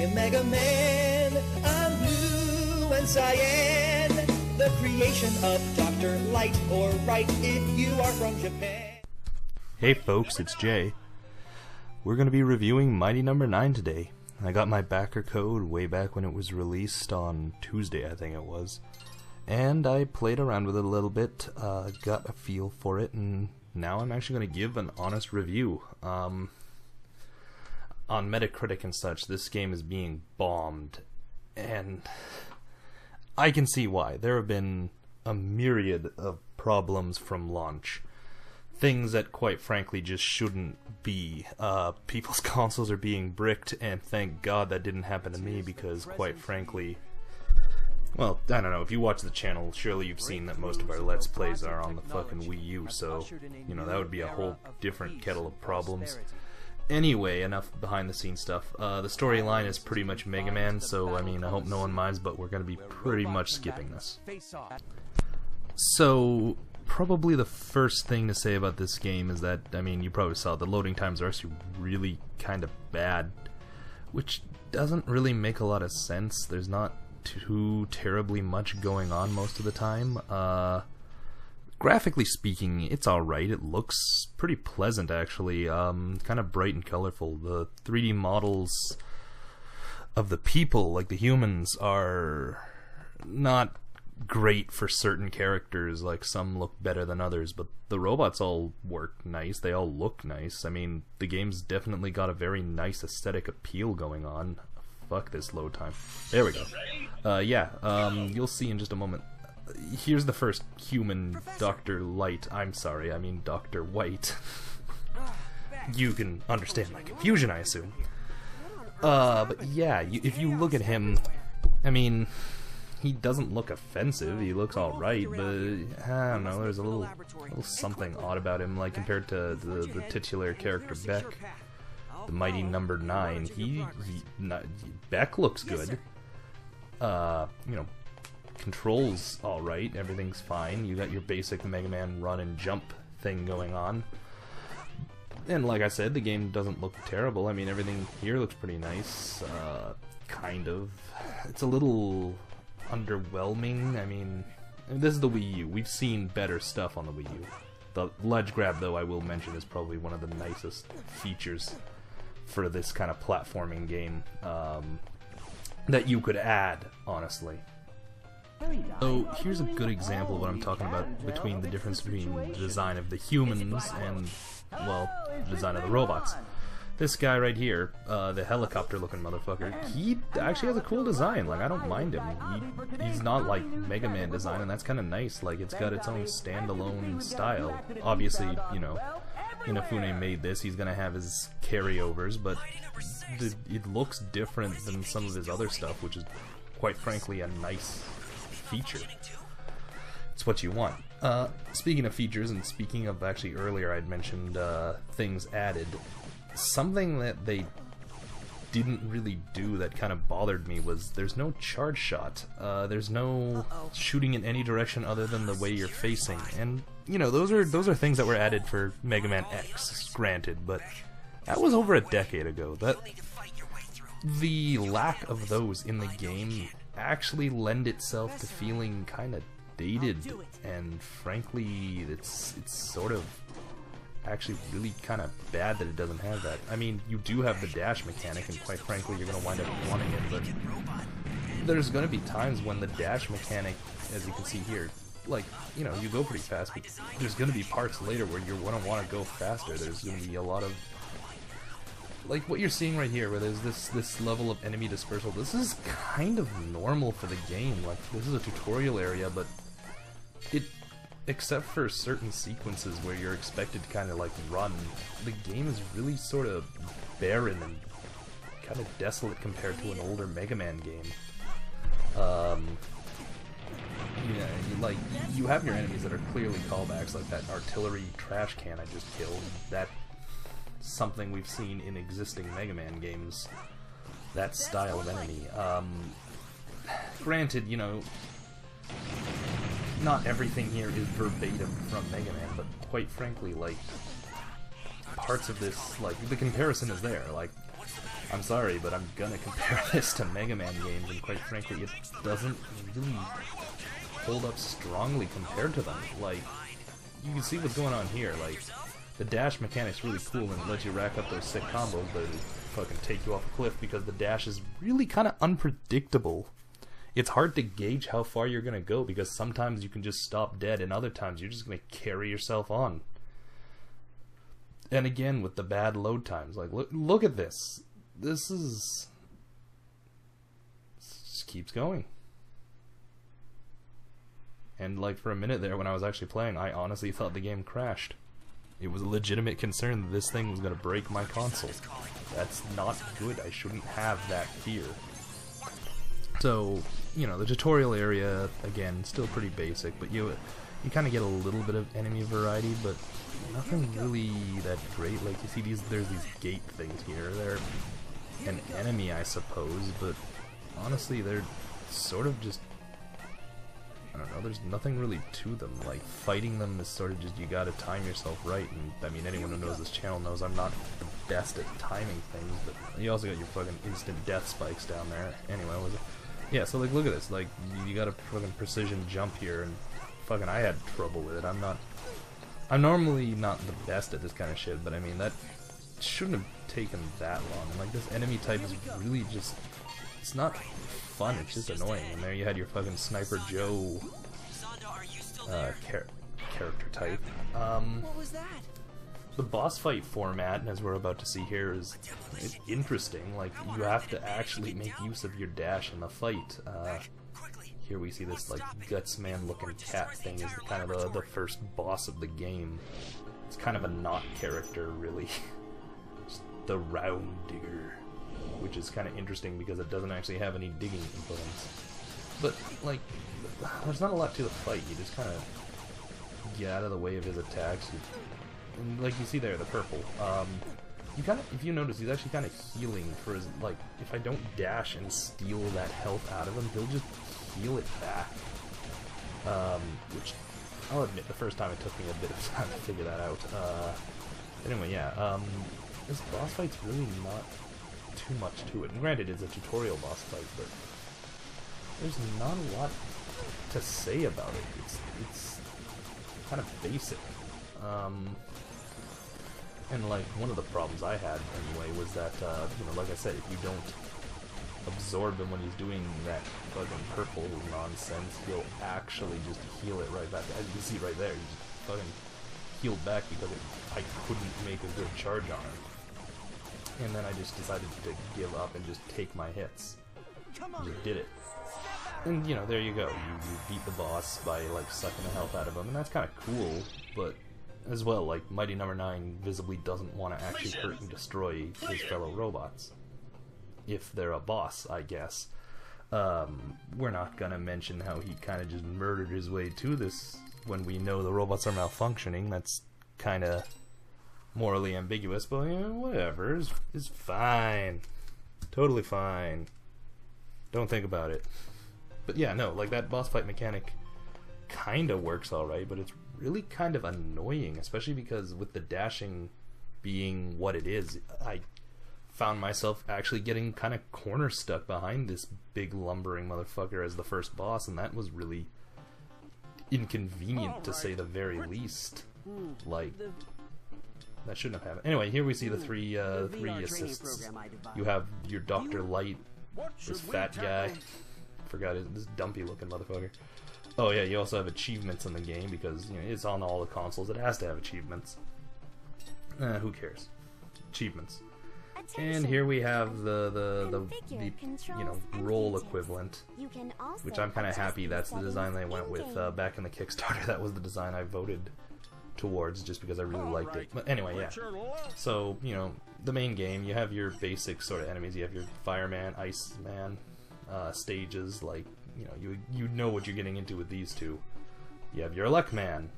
Mega Man, I'm blue and cyan, the creation of Dr. Light, or right if you are from Japan. Hey folks, it's Jay. We're going to be reviewing Mighty Number 9 today. I got my backer code way back when it was released on Tuesday, I think it was. And I played around with it a little bit, got a feel for it, and now I'm actually going to give an honest review. On Metacritic and such, this game is being bombed, and I can see why. There have been a myriad of problems from launch. Things that, quite frankly, just shouldn't be. People's consoles are being bricked, and thank God that didn't happen to me, because, quite frankly, well, I don't know, if you watch the channel, surely you've seen that most of our Let's Plays are on the fucking Wii U, so, you know, that would be a whole different kettle of problems. Anyway, enough behind-the-scenes stuff. The storyline is pretty much Mega Man, so, I mean, I hope no one minds, but we're going to be pretty much skipping this. So, probably the first thing to say about this game is that, I mean, you probably saw the loading times are actually really kind of bad, which doesn't really make a lot of sense. There's not too terribly much going on most of the time. Graphically speaking, it's alright. It looks pretty pleasant, actually. Kind of bright and colorful. The 3D models of the people, like the humans, are not great for certain characters. Like, some look better than others, but the robots all work nice. They all look nice. I mean, the game's definitely got a very nice aesthetic appeal going on. Fuck this load time. There we go. You'll see in just a moment. Here's the first human Dr. Light. I'm sorry, I mean Dr. White. You can understand my confusion, I assume. But yeah, if you look at him, I mean, he doesn't look offensive. He looks alright, but I don't know, there's a little something odd about him, like compared to the titular character Beck, the Mighty Number 9. Beck looks good. You know, controls alright, everything's fine. You got your basic Mega Man run and jump thing going on. And like I said, the game doesn't look terrible. I mean, everything here looks pretty nice. Kind of. It's a little underwhelming. I mean, this is the Wii U. We've seen better stuff on the Wii U. The ledge grab, though, I will mention, is probably one of the nicest features for this kind of platforming game that you could add, honestly. So here's a good example of what I'm talking about between the difference between the design of the humans and, well, the design of the robots. This guy right here, the helicopter-looking motherfucker, he actually has a cool design. Like, I don't mind him. He's not like Mega Man design, and that's kind of nice. Like, it's got its own standalone style. Obviously, you know, Inafune made this. He's gonna have his carryovers, but it looks different than some of his other stuff, which is, quite frankly, a nice feature. It's what you want. Speaking of features, and speaking of, actually earlier I'd mentioned things added, something that they didn't really do that kind of bothered me was there's no charge shot. There's no shooting in any direction other than the way you're facing, and you know, those are things that were added for Mega Man X, granted, but that was over a decade ago. The lack of those in the game actually lend itself to feeling kind of dated, and frankly, it's sort of actually really kind of bad that it doesn't have that. I mean, you do have the dash mechanic, and quite frankly, you're going to wind up wanting it, but there's going to be times when the dash mechanic, as you can see here, like, you know, you go pretty fast, but there's going to be parts later where you're going to want to go faster. There's going to be a lot of, like what you're seeing right here, where there's this level of enemy dispersal. This is kind of normal for the game. Like, this is a tutorial area, but it, except for certain sequences where you're expected to kind of like run, the game is really sort of barren and kind of desolate compared to an older Mega Man game. Yeah, like, you have your enemies that are clearly callbacks, like that artillery trash can I just killed. That's something we've seen in existing Mega Man games, that style of enemy. Granted, you know, not everything here is verbatim from Mega Man, but quite frankly, like, parts of this, like, the comparison is there. Like, I'm sorry, but I'm gonna compare this to Mega Man games, and quite frankly, it doesn't really hold up strongly compared to them. Like, you can see what's going on here. Like, the dash mechanic's really cool and it lets you rack up those sick combos, but it'll fucking take you off a cliff because the dash is really kind of unpredictable. It's hard to gauge how far you're gonna go because sometimes you can just stop dead and other times you're just gonna carry yourself on. And again, with the bad load times, like, look at this. This just keeps going. And like for a minute there when I was actually playing, I honestly thought the game crashed. It was a legitimate concern that this thing was going to break my console. That's not good. I shouldn't have that fear. So, you know, the tutorial area, again, still pretty basic, but you kind of get a little bit of enemy variety, but nothing really that great. Like, you see there's these gate things here. They're an enemy, I suppose, but honestly, they're sort of just, I don't know, there's nothing really to them. Like, fighting them is sort of just, you gotta time yourself right, and I mean, anyone who knows this channel knows I'm not the best at timing things, but you also got your fucking instant death spikes down there. Anyway, yeah, so like, look at this, like, you got a fucking precision jump here, and fucking I had trouble with it. I'm normally not the best at this kind of shit, but I mean, that shouldn't have taken that long. And like, this enemy type is really just, it's not fun, it's just annoying. And there you had your fucking Sniper Joe character type. What was that? The boss fight format, as we're about to see here, is interesting. Like, you have to actually make use of your dash in the fight. Here we see this like Gutsman looking cat thing is kind of the first boss of the game. It's kind of a not character, really. Just the Round Digger, which is kind of interesting because it doesn't actually have any digging components. But like, there's not a lot to the fight. You just kind of get out of the way of his attacks. And like you see there, the purple. You kind of, if you notice, he's actually kind of healing for his, like, if I don't dash and steal that health out of him, he'll just heal it back. Which, I'll admit, the first time it took me a bit of time to figure that out. Anyway, yeah, this boss fight's really not too much to it. And granted, it's a tutorial boss fight, but there's not a lot to say about it. It's kind of basic. And like, one of the problems I had anyway was that, you know, like I said, if you don't absorb him when he's doing that fucking purple nonsense, he'll actually just heal it right back. As you can see right there, he just fucking healed back because I couldn't make a good charge on him. And then I just decided to give up and just take my hits. Just did it. And, you know, there you go. You beat the boss by, like, sucking the health out of him, and that's kind of cool, but as well, like, Mighty No. 9 visibly doesn't want to actually hurt and destroy his fellow robots. If they're a boss, I guess. We're not gonna mention how he kind of just murdered his way to this when we know the robots are malfunctioning. That's kind of morally ambiguous, but you know, whatever. It's fine. Totally fine. Don't think about it. But yeah, no, like, that boss fight mechanic kind of works alright, but it's really kind of annoying, especially because with the dashing being what it is, I found myself actually getting kind of corner stuck behind this big lumbering motherfucker as the first boss, and that was really inconvenient to say the very least. Like, that shouldn't have happened. Anyway, here we see the three assists. You have your Dr. Light, this fat guy. Forgot this dumpy looking motherfucker. Oh yeah, you also have achievements in the game because, you know, it's on all the consoles. It has to have achievements. Who cares? Achievements. And here we have the you know, roll equivalent, which I'm kind of happy that's the design they went with. Back in the Kickstarter, that was the design I voted towards just because I really liked it. But anyway, yeah. So, you know, the main game, you have your basic sort of enemies. You have your Fireman, Iceman stages, like, you know, you know what you're getting into with these two. You have your Elect Man,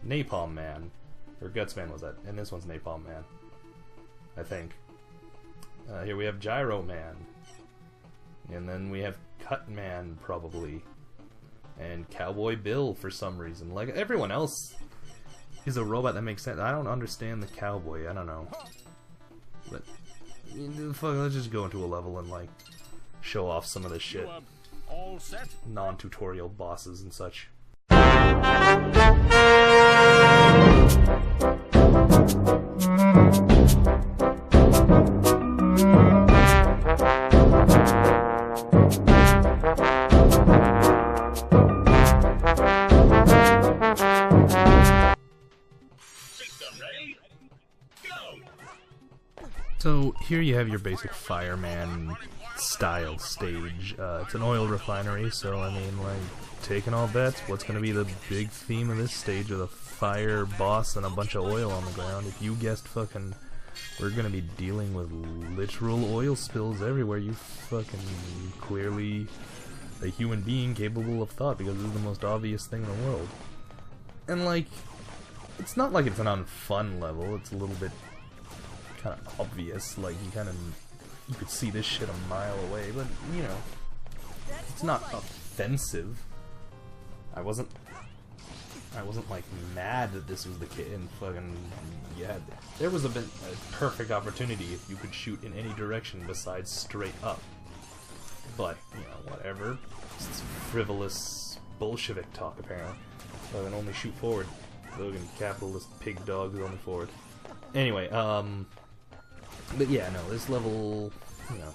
Napalm Man, or Gutsman was that, and this one's Napalm Man, I think. Here we have Gyro Man, and then we have Cut Man, probably, and Cowboy Bill for some reason. Like, everyone else is a robot that makes sense. I don't understand the Cowboy, I don't know. But fuck, let's just go into a level and like show off some of this shit. All set? Non-tutorial bosses and such. So here you have your basic fireman style stage. It's an oil refinery, so I mean, like, taking all bets, what's going to be the big theme of this stage with a fire boss and a bunch of oil on the ground? If you guessed fucking, we're going to be dealing with literal oil spills everywhere, you fucking clearly a human being capable of thought, because this is the most obvious thing in the world. And like, it's not like it's an unfun level, it's a little bit kind of obvious, like you could see this shit a mile away, but you know, it's not offensive. I wasn't like mad that this was the kid, and fucking, yeah, there was a perfect opportunity if you could shoot in any direction besides straight up. But, you know, whatever. It's frivolous Bolshevik talk, apparently. So I can only shoot forward. Logan, capitalist pig dog is only forward. Anyway, but yeah, no, this level, you know,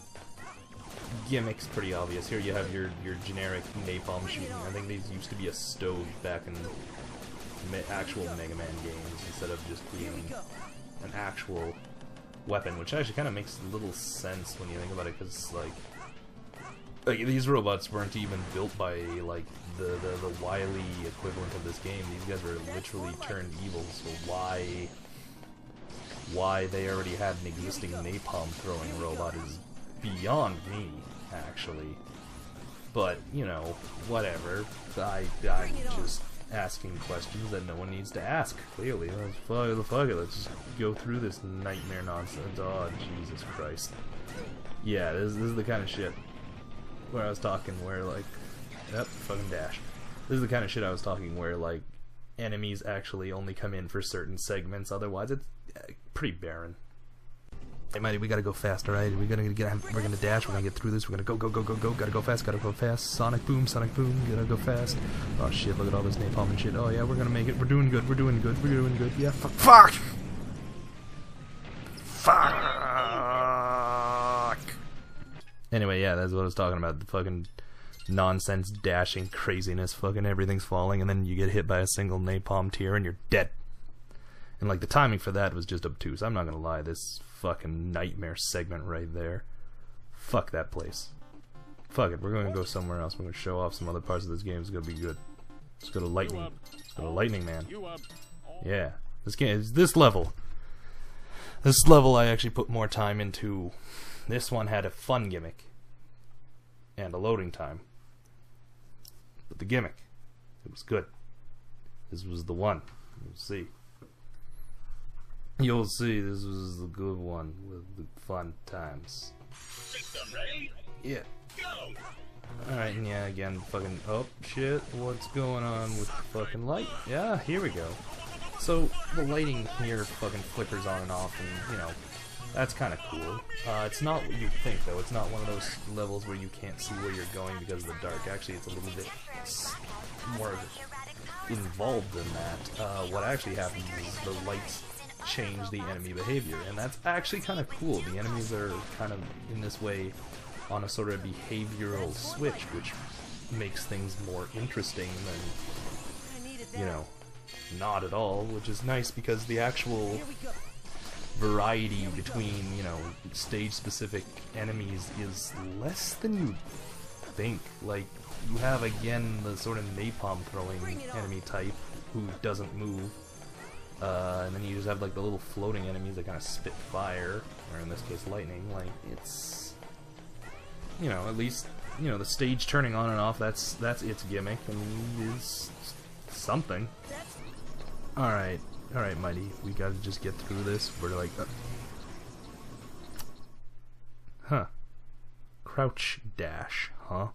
gimmick's pretty obvious. Here you have your generic napalm shooting. I think these used to be a stove back in actual Mega Man games instead of just being an actual weapon, which actually kind of makes little sense when you think about it, because like these robots weren't even built by like the wily equivalent of this game. These guys were literally turned evil, so why they already had an existing napalm throwing robot is beyond me, actually. But, you know, whatever. I'm just asking questions that no one needs to ask, clearly. Fuck it, let's just go through this nightmare nonsense. Oh, Jesus Christ. Yeah, this is the kind of shit where I was talking where, like, yep, fucking dash. This is the kind of shit I was talking where, like, enemies actually only come in for certain segments, otherwise it's pretty barren. Hey, Mighty, we gotta go fast, alright? We're gonna dash, we're gonna get through this, we're gonna go, gotta go fast, Sonic boom, gotta go fast. Oh shit, look at all this napalm and shit. Oh yeah, we're gonna make it, we're doing good, yeah, fuck! Anyway, yeah, that's what I was talking about, the fucking nonsense dashing craziness, fucking everything's falling, and then you get hit by a single napalm tear and you're dead. And like the timing for that was just obtuse. I'm not gonna lie, this fucking nightmare segment right there. Fuck that place. Fuck it, we're gonna go somewhere else. We're gonna show off some other parts of this game. It's gonna be good. Let's go to Lightning. Let's go to Lightning Man. Yeah. This game is this level. This level I actually put more time into. This one had a fun gimmick. And a loading time. But the gimmick, it was good. This was the one. You'll see. You'll see, this was the good one with the fun times. System ready? Yeah. Go! Alright, and yeah, again, fucking, oh shit, what's going on with the fucking light? Yeah, here we go. So, the lighting here fucking flickers on and off, and, you know, that's kind of cool. It's not what you think, though. It's not one of those levels where you can't see where you're going because of the dark. Actually, it's a little bit more involved than that. What actually happens is the lights change the enemy behavior, and that's actually kind of cool. The enemies are kind of, in this way, on a sort of behavioral switch, which makes things more interesting than, you know, not at all, which is nice because the actual variety between, you know, stage-specific enemies is less than you think. Like, you have, again, the sort of napalm-throwing enemy type who doesn't move. And then you just have like the little floating enemies that kind of spit fire, or in this case lightning. Like, it's, you know, at least, you know, the stage turning on and off, that's its gimmick, and is something. Alright, Mighty, we gotta just get through this. We're like, huh. Crouch dash, huh?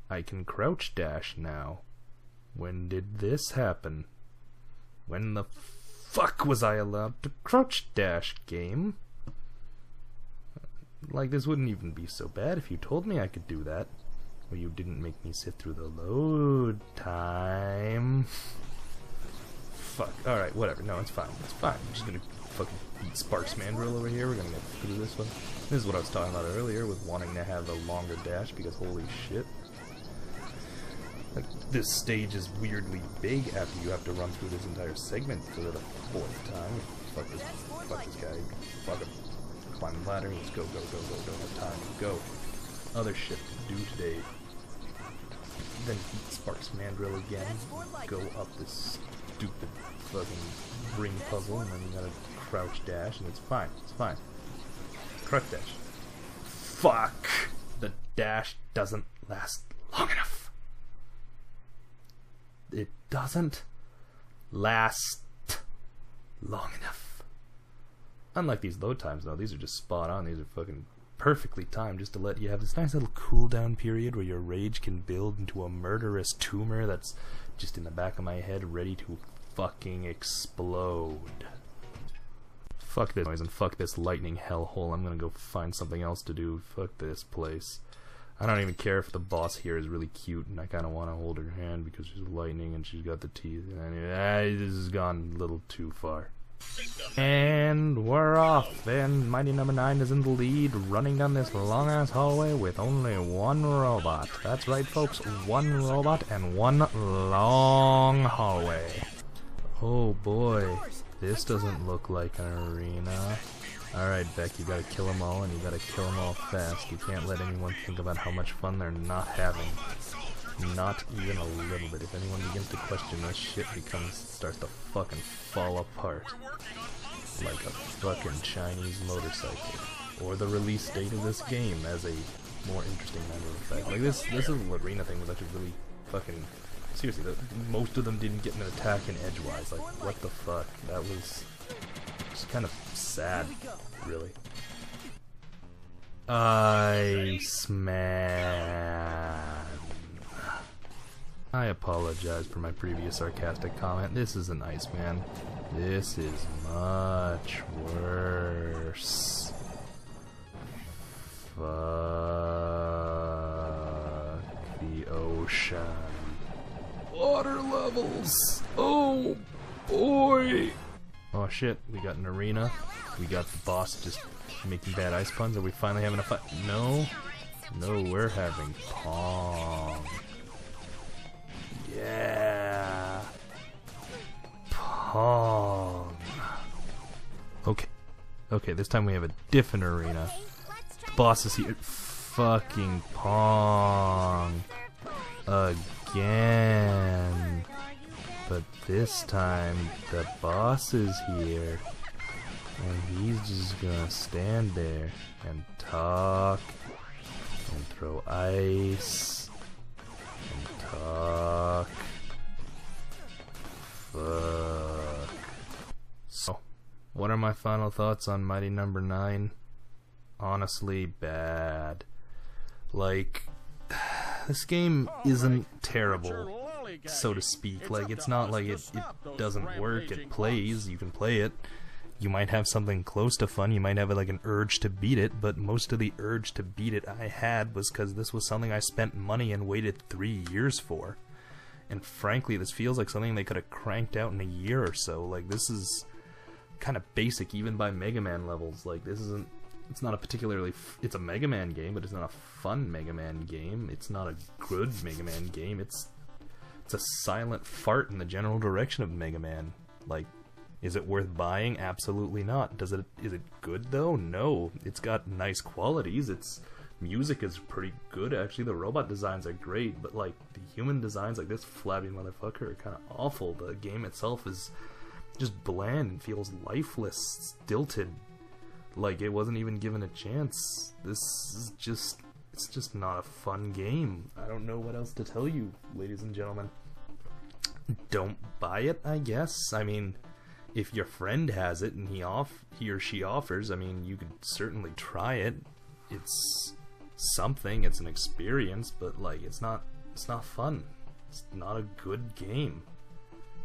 I can crouch dash now. When did this happen? When the fuck was I allowed to crouch dash, game? Like, this wouldn't even be so bad if you told me I could do that. Or you didn't make me sit through the load time. Fuck. Alright, whatever. No, it's fine. It's fine. I'm just gonna fucking beat Sparks Mandrill over here. We're gonna get through this one. This is what I was talking about earlier with wanting to have a longer dash because holy shit. Like, this stage is weirdly big after you have to run through this entire segment for the 4th time. Fuck this guy. Fuck him. Climb the ladder. Let's go, go, go, go. Don't have time. Go. Other shit to do today. Then beat Sparks Mandrill again. Go up this stupid fucking ring puzzle, and then you gotta crouch dash, and it's fine. It's fine. Crouch dash. Fuck! The dash doesn't last long enough. It doesn't last long enough. Unlike these load times, though, these are just spot on. These are fucking perfectly timed just to let you have this nice little cooldown period where your rage can build into a murderous tumor that's just in the back of my head ready to fucking explode. Fuck this noise and fuck this lightning hellhole. I'm gonna go find something else to do. Fuck this place. I don't even care if the boss here is really cute and I kind of want to hold her hand because she's lightning and she's got the teeth. Anyway, this has gone a little too far. And we're off, and Mighty Number 9 is in the lead, running down this long-ass hallway with only one robot. That's right, folks, one robot and one long hallway. Oh boy, this doesn't look like an arena. Alright, Beck, you gotta kill them all, and you gotta kill them all fast. You can't let anyone think about how much fun they're not having. Not even a little bit. If anyone begins to question this, shit starts to fucking fall apart. Like a fucking Chinese motorcycle. Or the release date of this game as a more interesting matter of fact. Like this little arena thing was actually really fucking... Seriously, most of them didn't get an attack in edgewise. Like, what the fuck? That was just kind of sad, really. Iceman. I apologize for my previous sarcastic comment. This isn't Iceman. This is much worse. Fuck the ocean. Water levels! Oh boy! Oh shit, we got an arena. We got the boss just making bad ice puns. Are we finally having a fight? No. No, we're having Pong. Yeah. Pong. Okay. Okay, this time we have a different arena. The boss is here. Fucking Pong. Again. But this time the boss is here. And he's just gonna stand there and talk and throw ice and talk. Fuck. So, what are my final thoughts on Mighty Number 9? Honestly, bad. Like, this game isn't terrible, so to speak. Like, it's not like it doesn't work. It plays. You can play it. You might have something close to fun. You might have like an urge to beat it, but most of the urge to beat it I had was because this was something I spent money and waited 3 years for. And frankly, this feels like something they could have cranked out in a year or so. Like, this is kind of basic even by Mega Man levels. Like, this isn't... It's not a particularly... It's a Mega Man game, but it's not a fun Mega Man game. It's not a good Mega Man game. It's a silent fart in the general direction of Mega Man. Like, is it worth buying? Absolutely not. Is it good though? No. It's got nice qualities. Its music is pretty good actually. The robot designs are great, but like the human designs, like this flabby motherfucker, are kind of awful. The game itself is just bland and feels lifeless, stilted. Like it wasn't even given a chance. This is just... It's just not a fun game. I don't know what else to tell you, ladies and gentlemen. Don't buy it, I guess. I mean, if your friend has it and he or she offers, I mean, you could certainly try it. It's something, it's an experience, but like it's not fun. It's not a good game.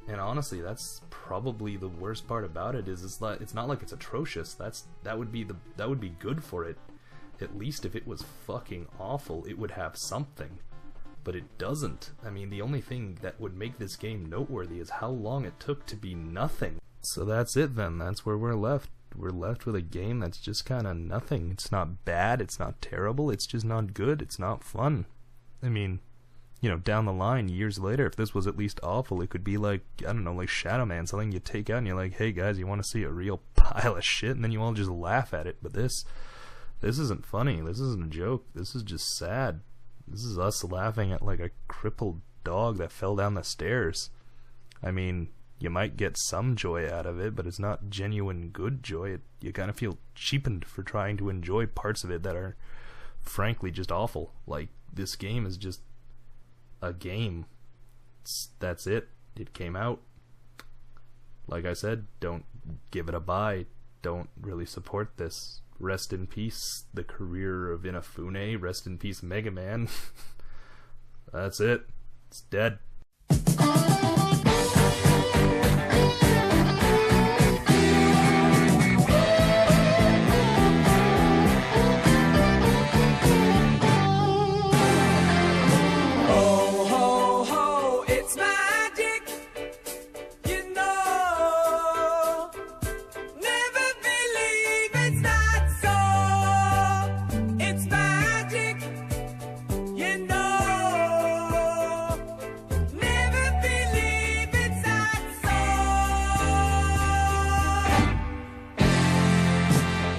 And honestly, that's probably the worst part about it is it's not like it's atrocious. That would be good for it. at least if it was fucking awful, it would have something. But it doesn't. I mean, the only thing that would make this game noteworthy is how long it took to be nothing. So that's it then. That's where we're left. We're left with a game that's just kind of nothing. It's not bad, it's not terrible, it's just not good, it's not fun. I mean, you know, down the line, years later, if this was at least awful, it could be like, I don't know, like Shadow Man, something you take out and you're like, hey guys, you want to see a real pile of shit? And then you all just laugh at it. But this isn't funny, this isn't a joke, this is just sad. This is us laughing at like a crippled dog that fell down the stairs. I mean, you might get some joy out of it, but it's not genuine good joy. You kind of feel cheapened for trying to enjoy parts of it that are frankly just awful. Like, this game is just a game. That's it. It came out. Like I said, don't give it a buy. Don't really support this. Rest in peace, the career of Inafune. Rest in peace, Mega Man. That's it. It's dead.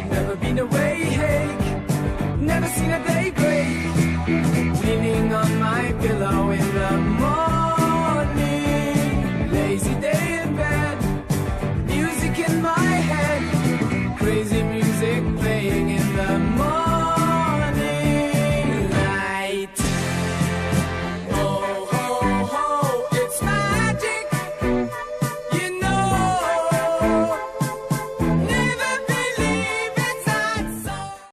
Never been away, hey, never seen a day.